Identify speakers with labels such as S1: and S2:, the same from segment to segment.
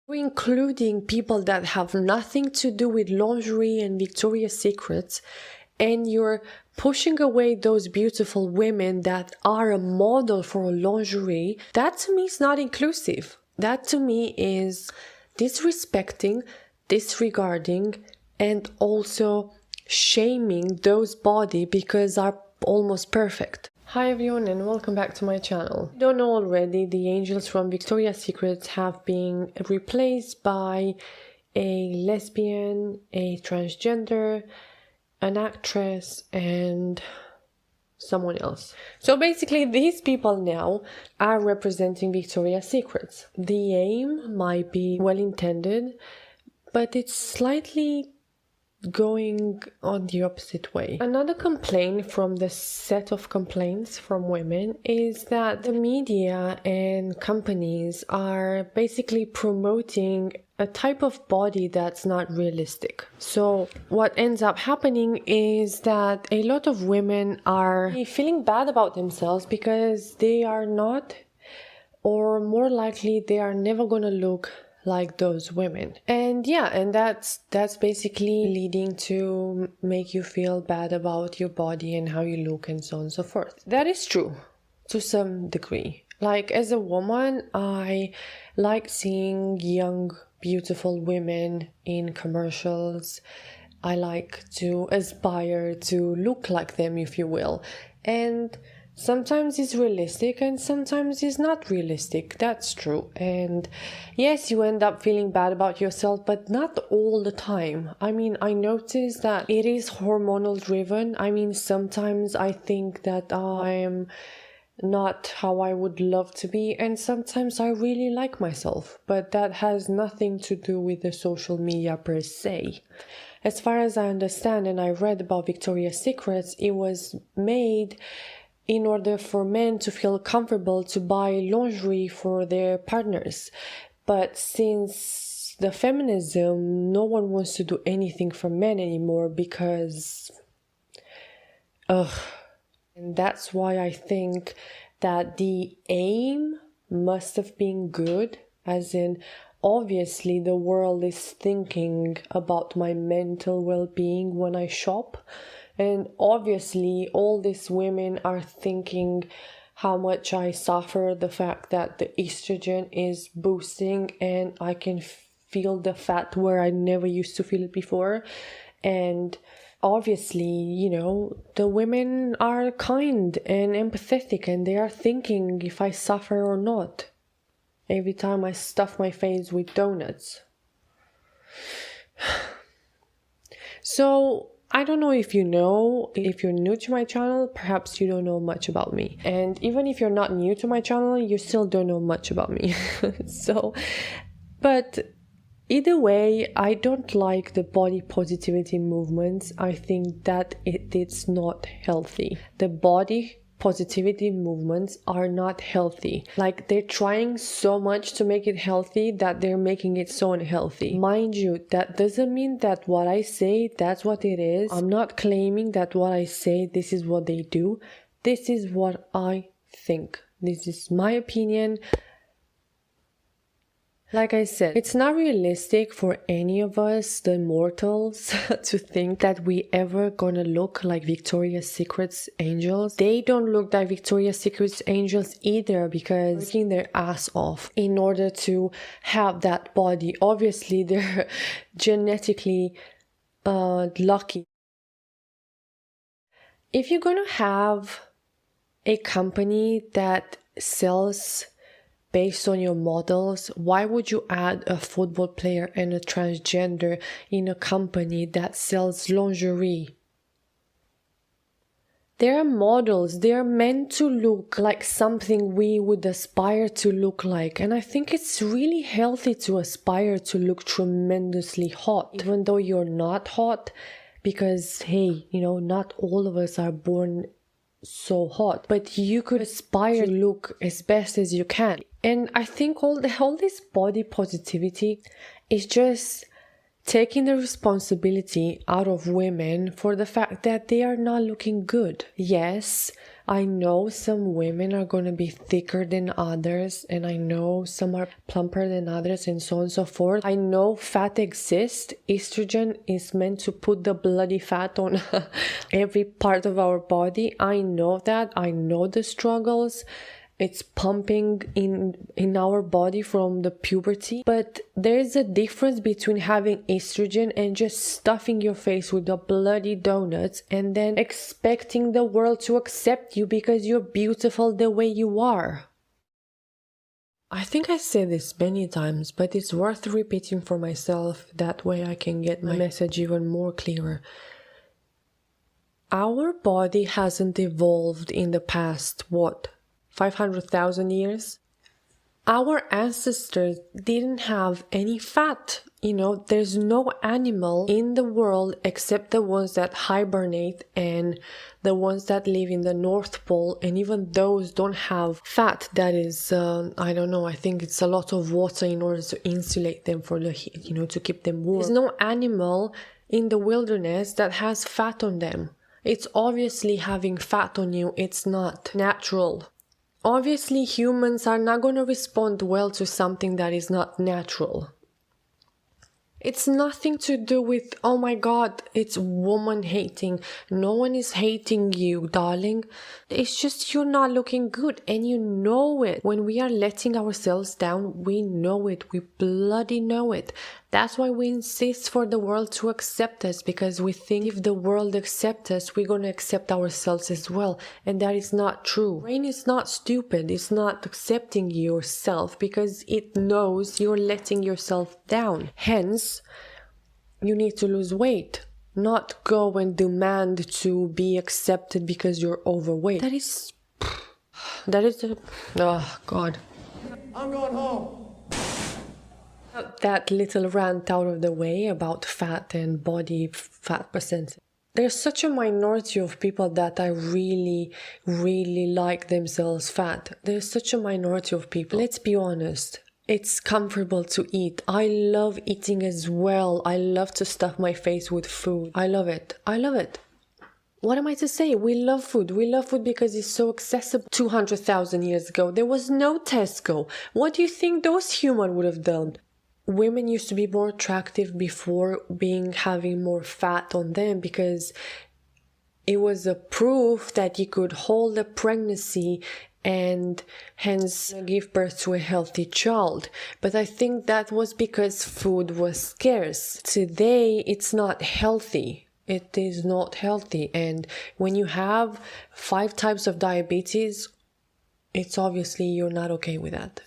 S1: including people that have nothing to do with lingerie and Victoria's Secrets, and you're pushing away those beautiful women that are a model for lingerie, that to me is not inclusive. That to me is disrespecting, disregarding, and also shaming those bodies because are almost perfect. Hi everyone and welcome back to my channel. If you don't know already, the angels from Victoria's Secret have been replaced by a lesbian, a transgender, an actress, and someone else. So basically these people now are representing Victoria's Secret. The aim might be well intended, but it's slightly going on the opposite way. Another complaint from the set of complaints from women is that the media and companies are basically promoting a type of body that's not realistic. So what ends up happening is that a lot of women are feeling bad about themselves because they are not, or more likely they are never gonna look like those women. And that's basically leading to make you feel bad about your body and how you look and so on and so forth. That is true to some degree. Like as a woman, I like seeing young, beautiful women in commercials. I like to aspire to look like them, if you will. And sometimes it's realistic and sometimes it's not realistic. That's true. And yes, you end up feeling bad about yourself, but not all the time. I mean, I notice that it is hormonal driven. I mean, sometimes I think that I am not how I would love to be, and sometimes I really like myself, but that has nothing to do with the social media per se. As far as I understand, and I read about Victoria's Secret, it was made in order for men to feel comfortable to buy lingerie for their partners. But since the feminism, no one wants to do anything for men anymore because and that's why I think that the aim must have been good, as in obviously the world is thinking about my mental well-being when I shop. And obviously all these women are thinking how much I suffer, the fact that the estrogen is boosting and I can feel the fat where I never used to feel it before. And obviously, you know, the women are kind and empathetic and they are thinking if I suffer or not every time I stuff my face with donuts. So I don't know if you know, if you're new to my channel, perhaps you don't know much about me. And even if you're not new to my channel, you still don't know much about me. But either way, I don't like the body positivity movements. I think that it's not healthy. The body positivity movements are not healthy. Like, they're trying so much to make it healthy that they're making it so unhealthy. Mind you, that doesn't mean that what I say, that's what it is. I'm not claiming that what I say, this is what they do. This is what I think. This is my opinion. Like I said, it's not realistic for any of us, the mortals, to think that we ever gonna look like Victoria's Secret's angels. They don't look like Victoria's Secret's angels either because they're working their ass off in order to have that body. Obviously, they're genetically lucky. If you're gonna have a company that sells based on your models, why would you add a football player and a transgender in a company that sells lingerie? They're models. They're meant to look like something we would aspire to look like. And I think it's really healthy to aspire to look tremendously hot, even though you're not hot, because hey, you know, not all of us are born so hot, but you could aspire to look as best as you can. And I think all this body positivity is just taking the responsibility out of women for the fact that they are not looking good. Yes, I know some women are going to be thicker than others, and I know some are plumper than others, and so on and so forth. I know fat exists. Estrogen is meant to put the bloody fat on every part of our body. I know that. I know the struggles. It's pumping in our body from the puberty. But there's a difference between having estrogen and just stuffing your face with the bloody donuts and then expecting the world to accept you because you're beautiful the way you are. I think I said this many times, but it's worth repeating for myself. That way I can get my message even more clearer. Our body hasn't evolved in the past, 500,000 years? Our ancestors didn't have any fat. There's no animal in the world except the ones that hibernate and the ones that live in the North Pole, and even those don't have fat. That is, I don't know, I think it's a lot of water in order to insulate them for the heat, to keep them warm. There's no animal in the wilderness that has fat on them. It's obviously having fat on you. It's not natural. Obviously, humans are not going to respond well to something that is not natural. It's nothing to do with, oh my God, it's woman hating. No one is hating you, darling. It's just you're not looking good, and you know it. When we are letting ourselves down, we know it. We bloody know it. That's why we insist for the world to accept us, because we think if the world accepts us, we're going to accept ourselves as well. And that is not true. Brain is not stupid. It's not accepting yourself because it knows you're letting yourself down. Hence, you need to lose weight, not go and demand to be accepted because you're overweight. Oh God.
S2: I'm going home.
S1: That little rant out of the way about fat and body fat percentage. There's such a minority of people that I really, really like themselves fat. There's such a minority of people. Let's be honest. It's comfortable to eat. I love eating as well. I love to stuff my face with food. I love it. What am I to say? We love food. We love food because it's so accessible. 200,000 years ago, there was no Tesco. What do you think those humans would have done? Women used to be more attractive before having more fat on them because it was a proof that you could hold a pregnancy and hence give birth to a healthy child. But I think that was because food was scarce. Today, it's not healthy. It is not healthy. And when you have 5 types of diabetes, it's obviously you're not okay with that.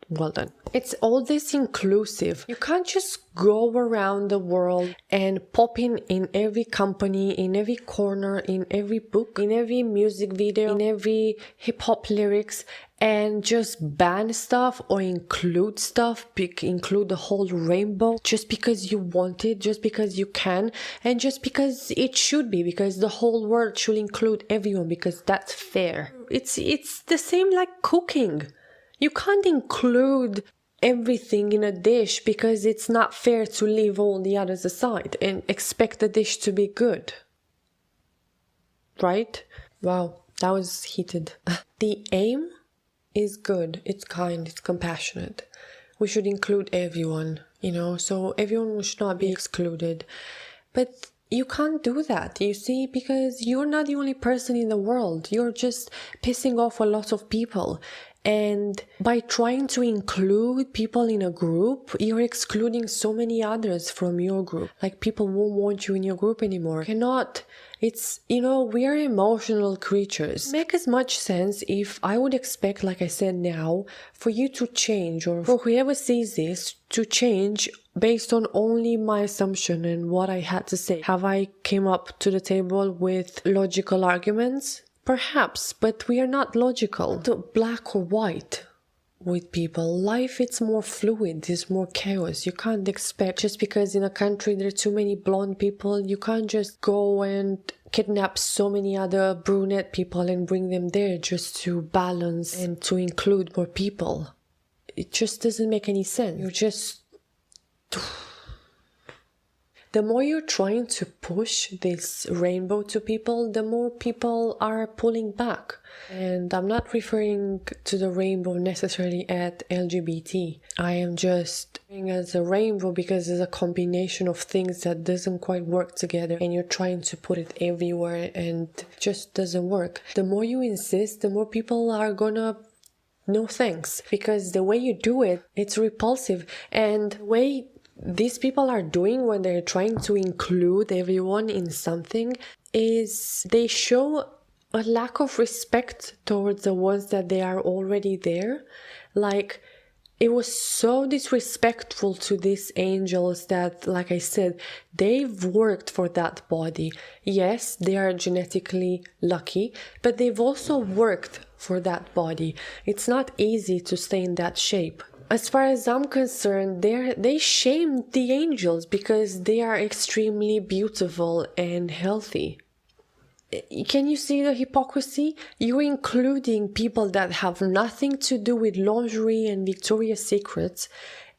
S1: Well done. It's all this inclusive. You can't just go around the world and pop in every company, in every corner, in every book, in every music video, in every hip hop lyrics, and just ban stuff or include stuff, include the whole rainbow just because you want it, just because you can, and just because it should be, because the whole world should include everyone because that's fair. It's the same like cooking. You can't include everything in a dish because it's not fair to leave all the others aside and expect the dish to be good. Right? Wow, that was heated. The aim is good, it's kind, it's compassionate. We should include everyone, so everyone should not be excluded. But you can't do that, you see, because you're not the only person in the world. You're just pissing off a lot of people. And by trying to include people in a group, you're excluding so many others from your group. Like, people won't want you in your group anymore. Cannot. It's, we are emotional creatures. Make as much sense if I would expect, like I said now, for you to change, or for whoever sees this to change based on only my assumption and what I had to say. Have I came up to the table with logical arguments? Perhaps, but we are not logical. Black or white with people. Life, it's more fluid, it's more chaos. You can't expect, just because in a country there are too many blonde people, you can't just go and kidnap so many other brunette people and bring them there just to balance and to include more people. It just doesn't make any sense. the more you're trying to push this rainbow to people, the more people are pulling back. And I'm not referring to the rainbow necessarily at LGBT. I am just saying as a rainbow because it's a combination of things that doesn't quite work together, and you're trying to put it everywhere and it just doesn't work. The more you insist, the more people are gonna no thanks, because the way you do it, it's repulsive. And the way these people are doing when they're trying to include everyone in something is they show a lack of respect towards the ones that they are already there. Like, it was so disrespectful to these angels that, like I said, they've worked for that body. Yes, they are genetically lucky, but they've also worked for that body. It's not easy to stay in that shape. As far as I'm concerned, they shamed the angels because they are extremely beautiful and healthy. Can you see the hypocrisy? You're including people that have nothing to do with lingerie and Victoria's Secrets,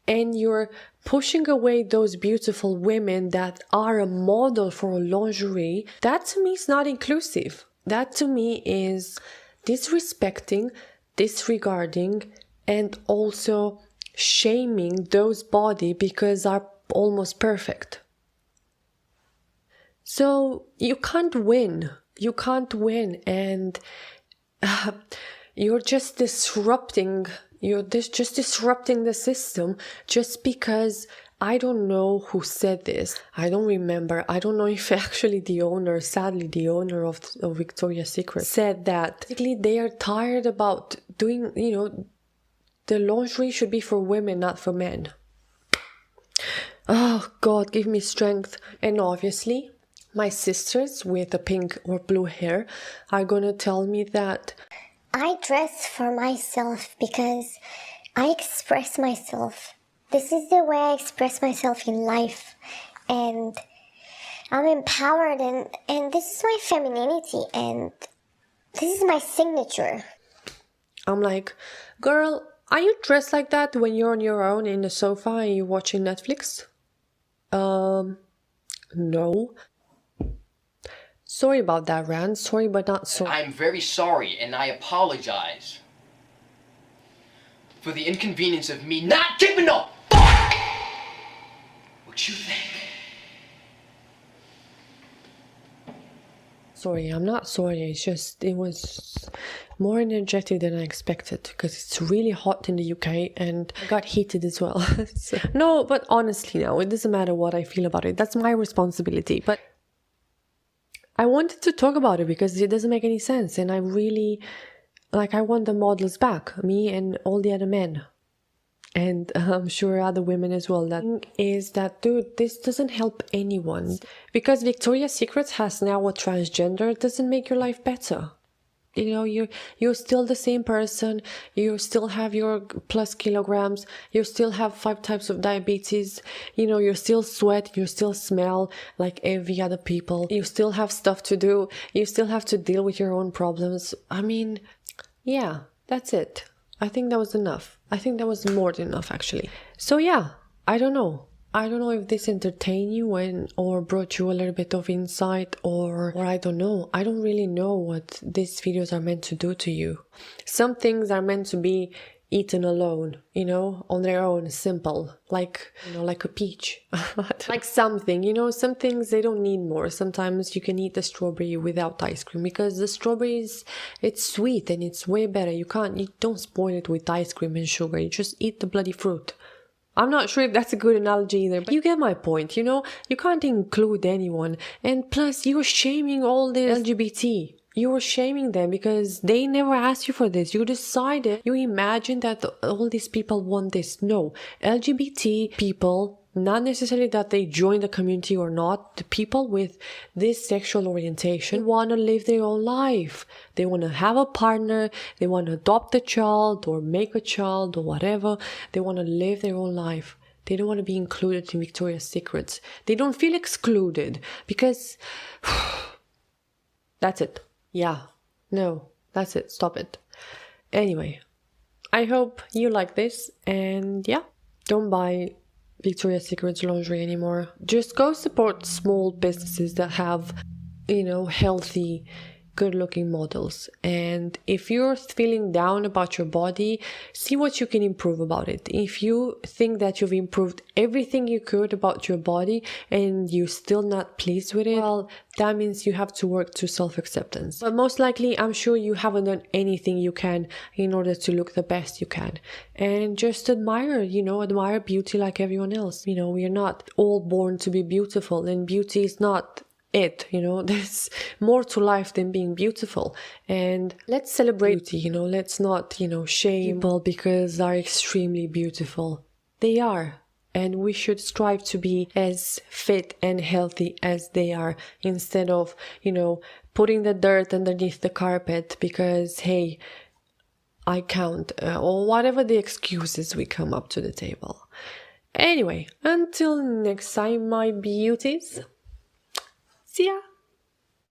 S1: and you're pushing away those beautiful women that are a model for lingerie. That to me is not inclusive. That to me is disrespecting, disregarding, and also shaming those bodies because are almost perfect. So you can't win. You can't win, and you're just disrupting. Just disrupting the system just because I don't know who said this. I don't remember. I don't know if actually the owner, sadly the owner of Victoria's Secret, said that basically they are tired about doing, the lingerie should be for women, not for men. Oh God, give me strength. And obviously, my sisters with the pink or blue hair are gonna tell me that
S3: I dress for myself because I express myself. This is the way I express myself in life, and I'm empowered, and this is my femininity, and this is my signature.
S1: I'm like, girl, are you dressed like that when you're on your own in the sofa and you're watching Netflix? No. Sorry about that, Rant. Sorry, but not sorry.
S4: I'm very sorry, and I apologize for the inconvenience of me not giving a fuck what you think.
S1: Sorry, I'm not sorry. It's just, it was more energetic than I expected because it's really hot in the UK and I got heated as well. No, but honestly now, it doesn't matter what I feel about it. That's my responsibility. But I wanted to talk about it because it doesn't make any sense, and I really, I want the models back, me and all the other men, and I'm sure other women as well. That thing is that, dude, this doesn't help anyone, because Victoria's Secret has now a transgender. It doesn't make your life better. You're still the same person. You still have your plus kilograms. You still have 5 types of diabetes. You still sweat. You still smell like every other people. You still have stuff to do. You still have to deal with your own problems. I mean, yeah, that's it. I think that was enough. I think that was more than enough, actually. So yeah, I don't know. I don't know if this entertained you or brought you a little bit of insight or I don't know. I don't really know what these videos are meant to do to you. Some things are meant to be eaten alone, on their own, simple, like a peach. Like something, some things they don't need more. Sometimes you can eat the strawberry without ice cream because the strawberry it's sweet and it's way better. You don't spoil it with ice cream and sugar. You just eat the bloody fruit. I'm not sure if that's a good analogy either, but you get my point, You can't include anyone. And plus, you're shaming all the LGBT. You're shaming them because they never asked you for this. You decided, you imagine that all these people want this. No, LGBT people, not necessarily that they join the community or not, the people with this sexual orientation want to live their own life. They want to have a partner, they want to adopt a child or make a child or whatever. They want to live their own life. They don't want to be included in Victoria's Secrets. They don't feel excluded because that's it. Yeah, no, that's it. Stop it. Anyway, I hope you like this, and yeah, don't buy Victoria's Secret's lingerie anymore. Just go support small businesses that have, healthy, good-looking models. And if you're feeling down about your body, see what you can improve about it. If you think that you've improved everything you could about your body and you're still not pleased with it, well, that means you have to work to self-acceptance. But most likely, I'm sure you haven't done anything you can in order to look the best you can. And just admire beauty like everyone else. We are not all born to be beautiful, and beauty is not there's more to life than being beautiful. And let's celebrate beauty, let's not, shame people because they're extremely beautiful. They are. And we should strive to be as fit and healthy as they are, instead of, putting the dirt underneath the carpet because, hey, I can't, or whatever the excuses we come up to the table. Anyway, until next time, my beauties. See ya!